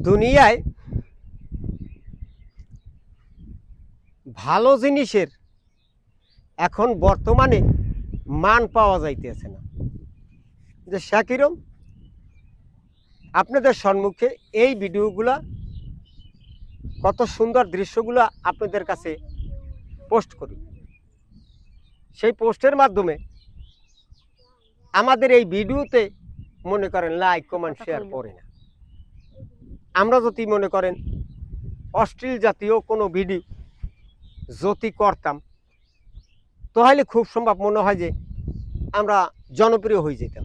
দুনিয়ায় ভালো জিনিসের এখন বর্তমানে মান পাওয়া যাইতেছে না। যে শাকিরম আপনাদের সম্মুখে এই ভিডিওগুলা কত সুন্দর দৃশ্যগুলো আপনাদের কাছে পোস্ট করি, সেই পোস্টের মাধ্যমে আমাদের এই ভিডিওতে মনে করেন লাইক কমেন্ট শেয়ার করে না। আমরা যদি মনে করেন অশ্লীল জাতীয় কোনো ভিডিও যদি করতাম তাহলে খুব সম্ভব মনে হয় যে আমরা জনপ্রিয় হয়ে যেতাম।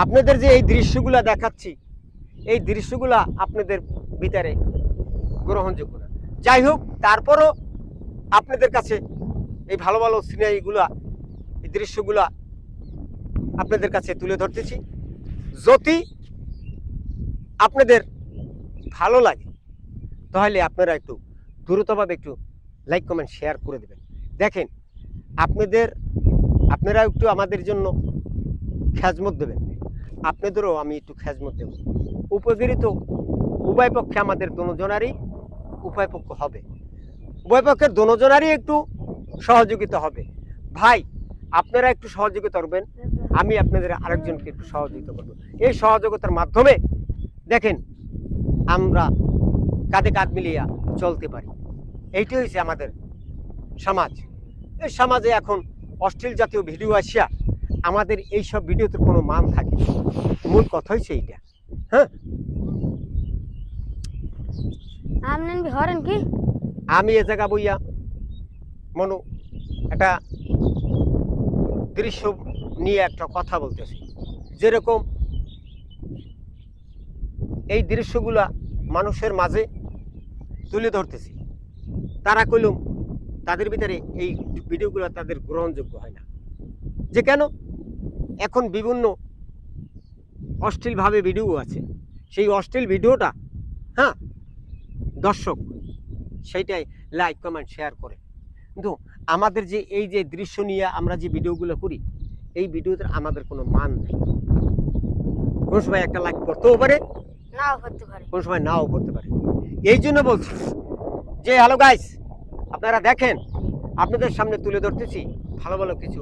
আপনাদের যে এই দৃশ্যগুলা দেখাচ্ছি, এই দৃশ্যগুলা আপনাদের ভিতরে গ্রহণযোগ্য না। যাই হোক, তারপরও আপনাদের কাছে এই ভালো ভালো সিনারিগুলা, এই দৃশ্যগুলা আপনাদের কাছে তুলে ধরতেছি। যদি আপনাদের ভালো লাগে তাহলে আপনারা একটু দ্রুতভাবে একটু লাইক কমেন্ট শেয়ার করে দেবেন। দেখেন, আপনারা একটু আমাদের জন্য খেজমত দেবেন, আপনাদেরও আমি একটু খেজমত দেব। উপকৃত উভয় পক্ষে আমাদের দুজনারই উভয় পক্ষ হবে, উভয় পক্ষের দুজনারই একটু সহযোগিতা হবে। ভাই, আপনারা একটু সহযোগিতা করবেন, আমি আপনাদের আরেকজনকে একটু সহযোগিতা করব। এই সহযোগিতার মাধ্যমে দেখেন আমরা কাঁধে কাঁধ মিলিয়ে চলতে পারি। এইটাই হচ্ছে আমাদের সমাজ। এই সমাজে এখন অশ্লীল জাতীয় ভিডিও আসিয়া আমাদের এইসব ভিডিওতে কোনো মান থাকে না। মূল কথা হচ্ছে এইটা। হ্যাঁ, আমি এ জায়গা বইয়া মনো একটা দৃশ্য নিয়ে একটা কথা বলতেছি। যেরকম এই দৃশ্যগুলা মানুষের মাঝে তুলে ধরতেছি, তারা কইলুম তাদের ভিতরে এই ভিডিওগুলো তাদের গ্রহণযোগ্য হয় না। যে কেন? এখন বিভিন্ন অশ্লীলভাবে ভিডিও আছে, সেই অশ্লীল ভিডিওটা হ্যাঁ দর্শক সেইটাই লাইক কমেন্ট শেয়ার করে। কিন্তু আমাদের যে এই যে দৃশ্য নিয়ে আমরা যে ভিডিওগুলো করি, এই ভিডিওতে আমাদের কোনো মান নেই। কোন সময় একটা লাইক করতেও পারে, নাও করতে পারে, কোন সময় নাও করতে পারে। এই জন্য বলছি যে হ্যালো গাইস, আপনারা দেখেন আপনাদের সামনে তুলে ধরতেছি ভালো ভালো কিছু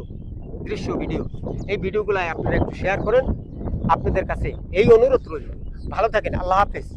দৃশ্য ভিডিও। এই ভিডিওগুলো আপনারা একটু শেয়ার করেন। আপনাদের কাছে এই অনুরোধ রইল। ভালো থাকেন, আল্লাহ হাফেজ।